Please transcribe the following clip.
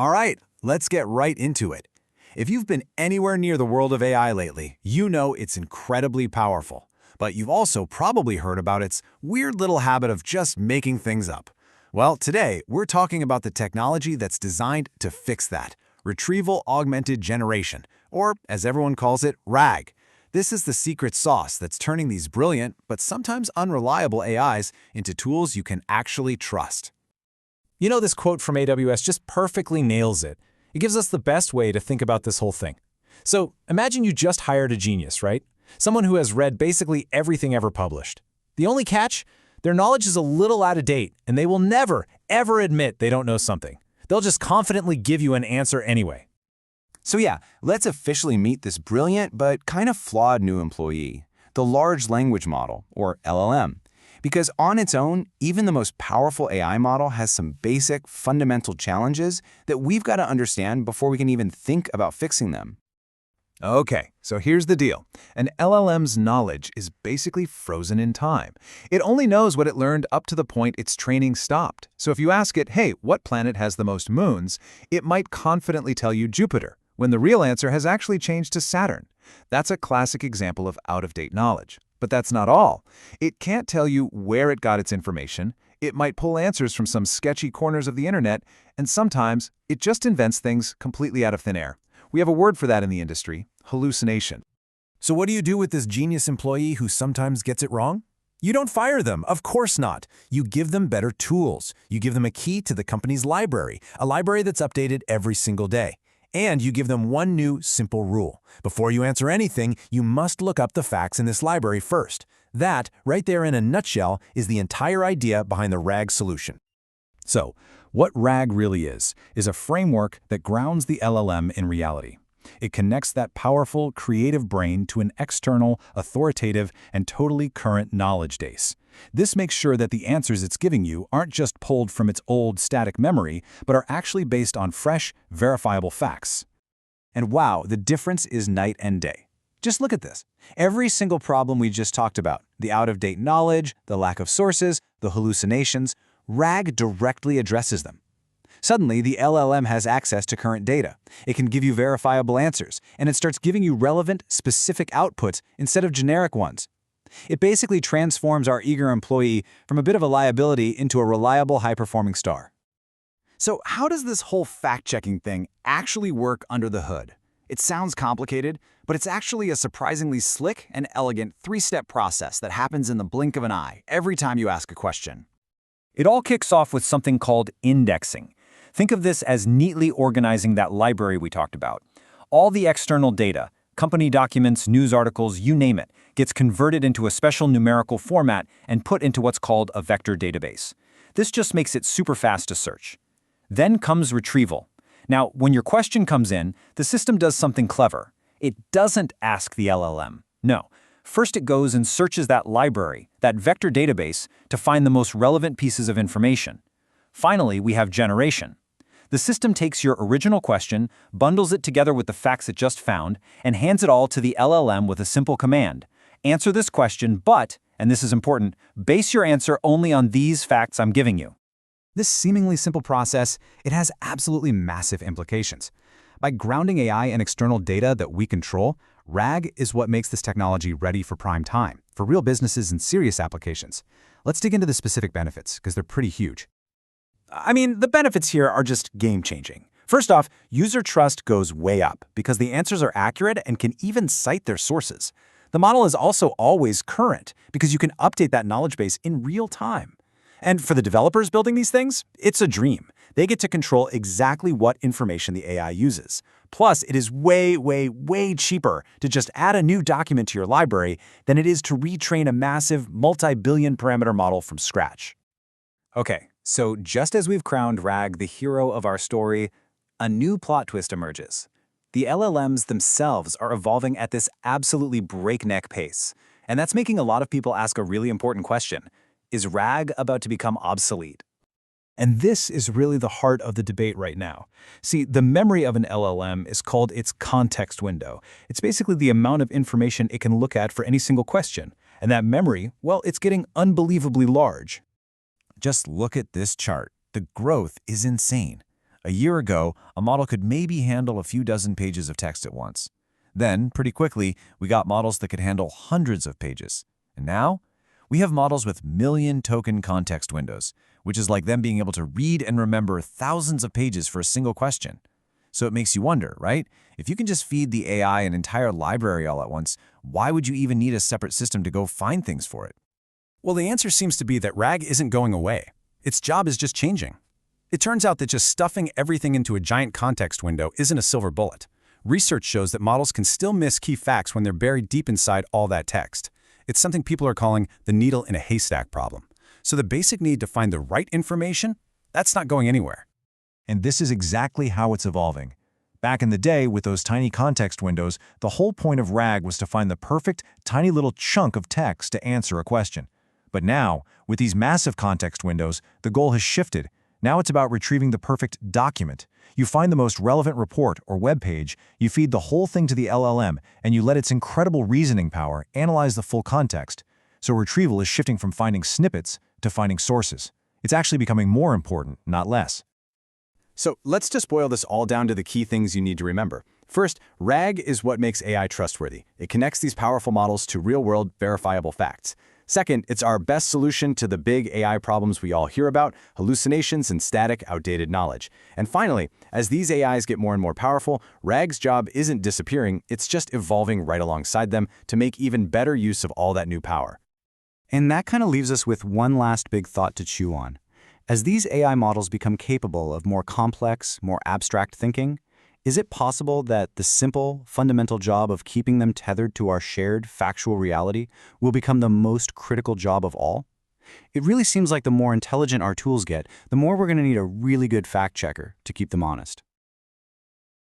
All right, let's get right into it. If you've been anywhere near the world of AI lately, you know it's incredibly powerful. But you've also probably heard about its weird little habit of just making things up. Well, today, we're talking about the technology that's designed to fix that, Retrieval-Augmented Generation, or as everyone calls it, RAG. This is the secret sauce that's turning these brilliant, but sometimes unreliable AIs into tools you can actually trust. You know, this quote from AWS just perfectly nails it. It gives us the best way to think about this whole thing. So imagine you just hired a genius, right? Someone who has read basically everything ever published. The only catch? Their knowledge is a little out of date, and they will never, ever admit they don't know something. They'll just confidently give you an answer anyway. So yeah, let's officially meet this brilliant but kind of flawed new employee, the large language model, or LLM. Because on its own, even the most powerful AI model has some basic, fundamental challenges that we've got to understand before we can even think about fixing them. Okay, so here's the deal. An LLM's knowledge is basically frozen in time. It only knows what it learned up to the point its training stopped. So if you ask it, hey, what planet has the most moons, it might confidently tell you Jupiter, when the real answer has actually changed to Saturn. That's a classic example of out-of-date knowledge. But that's not all. It can't tell you where it got its information. It might pull answers from some sketchy corners of the internet, and sometimes it just invents things completely out of thin air. We have a word for that in the industry: hallucination. So what do you do with this genius employee who sometimes gets it wrong? You don't fire them, of course not. You give them better tools. You give them a key to the company's library, a library that's updated every single day. And you give them one new, simple rule. Before you answer anything, you must look up the facts in this library first. That, right there in a nutshell, is the entire idea behind the RAG solution. So, what RAG really is a framework that grounds the LLM in reality. It connects that powerful, creative brain to an external, authoritative, and totally current knowledge base. This makes sure that the answers it's giving you aren't just pulled from its old static memory, but are actually based on fresh, verifiable facts. And wow, the difference is night and day. Just look at this. Every single problem we just talked about, the out-of-date knowledge, the lack of sources, the hallucinations, RAG directly addresses them. Suddenly, the LLM has access to current data. It can give you verifiable answers, and it starts giving you relevant, specific outputs instead of generic ones. It basically transforms our eager employee from a bit of a liability into a reliable, high-performing star. So how does this whole fact-checking thing actually work under the hood? It sounds complicated, but it's actually a surprisingly slick and elegant three-step process that happens in the blink of an eye every time you ask a question. It all kicks off with something called indexing. Think of this as neatly organizing that library we talked about. All the external data, company documents, news articles, you name it, gets converted into a special numerical format and put into what's called a vector database. This just makes it super fast to search. Then comes retrieval. Now, when your question comes in, the system does something clever. It doesn't ask the LLM. No. First, it goes and searches that library, that vector database, to find the most relevant pieces of information. Finally, we have generation. The system takes your original question, bundles it together with the facts it just found, and hands it all to the LLM with a simple command. Answer this question, but, and this is important, base your answer only on these facts I'm giving you. This seemingly simple process, it has absolutely massive implications. By grounding AI in external data that we control, RAG is what makes this technology ready for prime time, for real businesses and serious applications. Let's dig into the specific benefits, because they're pretty huge. I mean, the benefits here are just game-changing. First off, user trust goes way up because the answers are accurate and can even cite their sources. The model is also always current because you can update that knowledge base in real time. And for the developers building these things, it's a dream. They get to control exactly what information the AI uses. Plus, it is way, way, way cheaper to just add a new document to your library than it is to retrain a massive multi-billion parameter model from scratch. Okay, so just as we've crowned RAG the hero of our story, a new plot twist emerges. The LLMs themselves are evolving at this absolutely breakneck pace. And that's making a lot of people ask a really important question. Is RAG about to become obsolete? And this is really the heart of the debate right now. See, the memory of an LLM is called its context window. It's basically the amount of information it can look at for any single question. And that memory, well, it's getting unbelievably large. Just look at this chart. The growth is insane. A year ago, a model could maybe handle a few dozen pages of text at once. Then, pretty quickly, we got models that could handle hundreds of pages. And now, we have models with million token context windows, which is like them being able to read and remember thousands of pages for a single question. So it makes you wonder, right? If you can just feed the AI an entire library all at once, why would you even need a separate system to go find things for it? Well, the answer seems to be that RAG isn't going away. Its job is just changing. It turns out that just stuffing everything into a giant context window isn't a silver bullet. Research shows that models can still miss key facts when they're buried deep inside all that text. It's something people are calling the needle in a haystack problem. So the basic need to find the right information, that's not going anywhere. And this is exactly how it's evolving. Back in the day, with those tiny context windows, the whole point of RAG was to find the perfect, tiny little chunk of text to answer a question. But now, with these massive context windows, the goal has shifted. Now it's about retrieving the perfect document. You find the most relevant report or web page, you feed the whole thing to the LLM, and you let its incredible reasoning power analyze the full context. So retrieval is shifting from finding snippets to finding sources. It's actually becoming more important, not less. So let's just boil this all down to the key things you need to remember. First, RAG is what makes AI trustworthy. It connects these powerful models to real-world, verifiable facts. Second, it's our best solution to the big AI problems we all hear about, hallucinations and static, outdated knowledge. And finally, as these AIs get more and more powerful, RAG's job isn't disappearing, it's just evolving right alongside them to make even better use of all that new power. And that kind of leaves us with one last big thought to chew on. As these AI models become capable of more complex, more abstract thinking, is it possible that the simple, fundamental job of keeping them tethered to our shared, factual reality will become the most critical job of all? It really seems like the more intelligent our tools get, the more we're going to need a really good fact checker to keep them honest.